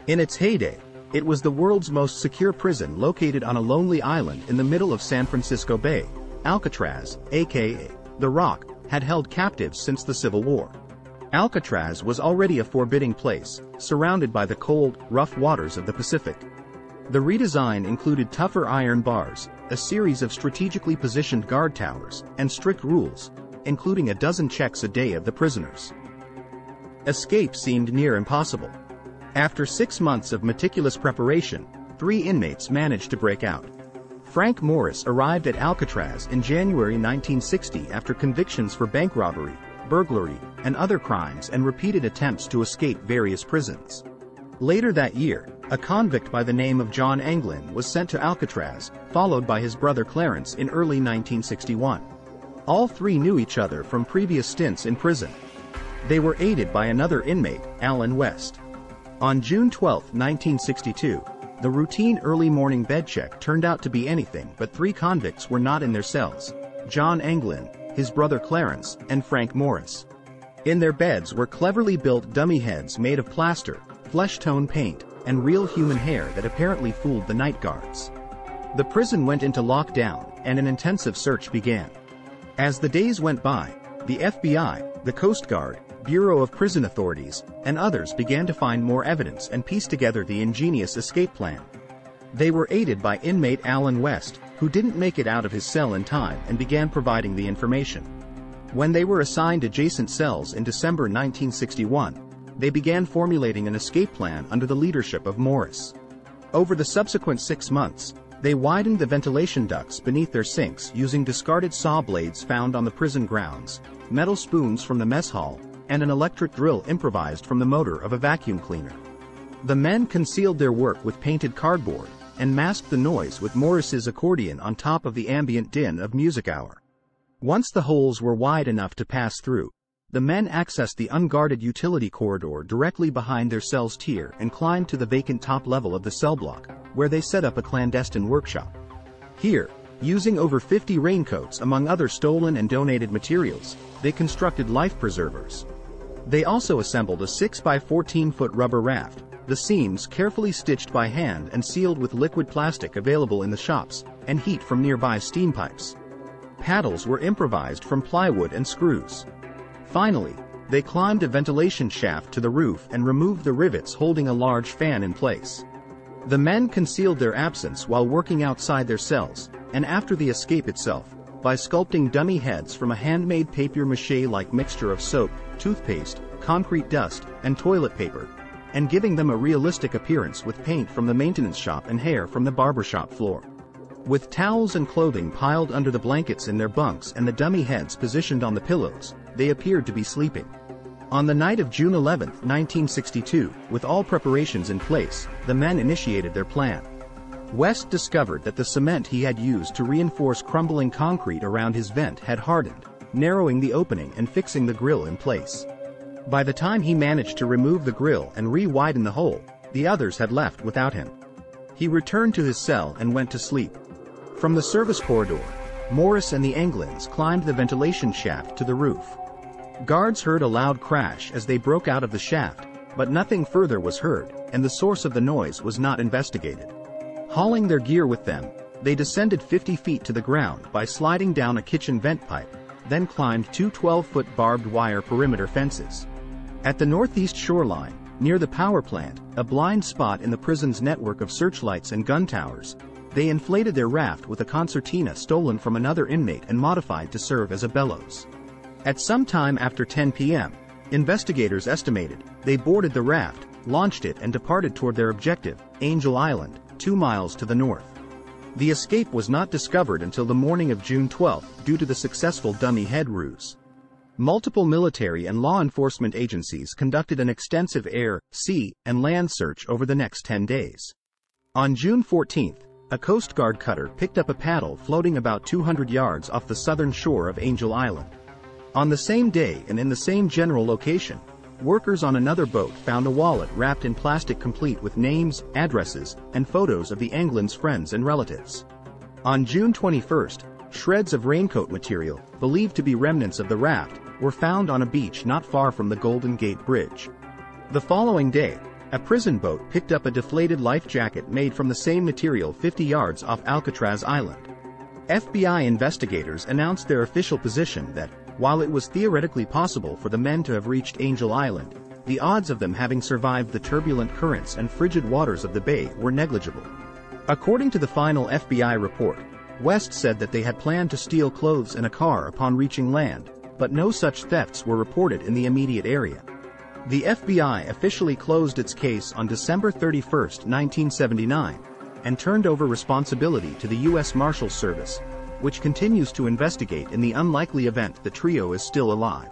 In its heyday, it was the world's most secure prison located on a lonely island in the middle of San Francisco Bay. Alcatraz, aka The Rock, had held captives since the Civil War. Alcatraz was already a forbidding place, surrounded by the cold, rough waters of the Pacific. The redesign included tougher iron bars, a series of strategically positioned guard towers, and strict rules, including a dozen checks a day of the prisoners. Escape seemed near impossible. After 6 months of meticulous preparation, 3 inmates managed to break out. Frank Morris arrived at Alcatraz in January 1960 after convictions for bank robbery, burglary, and other crimes and repeated attempts to escape various prisons. Later that year, a convict by the name of John Anglin was sent to Alcatraz, followed by his brother Clarence in early 1961. All 3 knew each other from previous stints in prison. They were aided by another inmate, Alan West. On June 12, 1962, the routine early morning bed check turned out to be anything but 3 convicts were not in their cells: John Anglin, his brother Clarence, and Frank Morris. In their beds were cleverly built dummy heads made of plaster, flesh-tone paint, and real human hair that apparently fooled the night guards. The prison went into lockdown, and an intensive search began. As the days went by, the FBI, the Coast Guard, Bureau of Prison Authorities, and others began to find more evidence and piece together the ingenious escape plan. They were aided by inmate Alan West, who didn't make it out of his cell in time and began providing the information. When they were assigned adjacent cells in December 1961, they began formulating an escape plan under the leadership of Morris. Over the subsequent 6 months, they widened the ventilation ducts beneath their sinks using discarded saw blades found on the prison grounds, metal spoons from the mess hall, and an electric drill improvised from the motor of a vacuum cleaner. The men concealed their work with painted cardboard and masked the noise with Morris's accordion on top of the ambient din of music hour. Once the holes were wide enough to pass through, the men accessed the unguarded utility corridor directly behind their cell's tier and climbed to the vacant top level of the cell block, where they set up a clandestine workshop. Here, using over 50 raincoats among other stolen and donated materials, they constructed life preservers. They also assembled a 6 by 14-foot rubber raft, the seams carefully stitched by hand and sealed with liquid plastic available in the shops, and heat from nearby steam pipes. Paddles were improvised from plywood and screws. Finally, they climbed a ventilation shaft to the roof and removed the rivets holding a large fan in place. The men concealed their absence while working outside their cells, and after the escape itself, by sculpting dummy heads from a handmade papier-mâché-like mixture of soap, toothpaste, concrete dust, and toilet paper, and giving them a realistic appearance with paint from the maintenance shop and hair from the barbershop floor. With towels and clothing piled under the blankets in their bunks and the dummy heads positioned on the pillows, they appeared to be sleeping. On the night of June 11, 1962, with all preparations in place, the men initiated their plan. West discovered that the cement he had used to reinforce crumbling concrete around his vent had hardened, narrowing the opening and fixing the grill in place. By the time he managed to remove the grill and re-widen the hole, the others had left without him. He returned to his cell and went to sleep. From the service corridor, Morris and the Anglins climbed the ventilation shaft to the roof. Guards heard a loud crash as they broke out of the shaft, but nothing further was heard, and the source of the noise was not investigated. Hauling their gear with them, they descended 50 feet to the ground by sliding down a kitchen vent pipe, then climbed 2 12-foot barbed wire perimeter fences. At the northeast shoreline, near the power plant, a blind spot in the prison's network of searchlights and gun towers, they inflated their raft with a concertina stolen from another inmate and modified to serve as a bellows. At some time after 10 p.m., investigators estimated, they boarded the raft, launched it and departed toward their objective, Angel Island, 2 miles to the north. The escape was not discovered until the morning of June 12 due to the successful dummy head ruse. Multiple military and law enforcement agencies conducted an extensive air, sea, and land search over the next 10 days. On June 14, a Coast Guard cutter picked up a paddle floating about 200 yards off the southern shore of Angel Island. On the same day and in the same general location, workers on another boat found a wallet wrapped in plastic complete with names, addresses, and photos of the Anglins' friends and relatives. On June 21, shreds of raincoat material, believed to be remnants of the raft, were found on a beach not far from the Golden Gate Bridge. The following day, A prison boat picked up a deflated life jacket made from the same material 50 yards off Alcatraz Island. FBI investigators announced their official position that, while it was theoretically possible for the men to have reached Angel Island, the odds of them having survived the turbulent currents and frigid waters of the bay were negligible. According to the final FBI report, West said that they had planned to steal clothes and a car upon reaching land, but no such thefts were reported in the immediate area. The FBI officially closed its case on December 31, 1979, and turned over responsibility to the U.S. Marshals Service, which continues to investigate in the unlikely event the trio is still alive.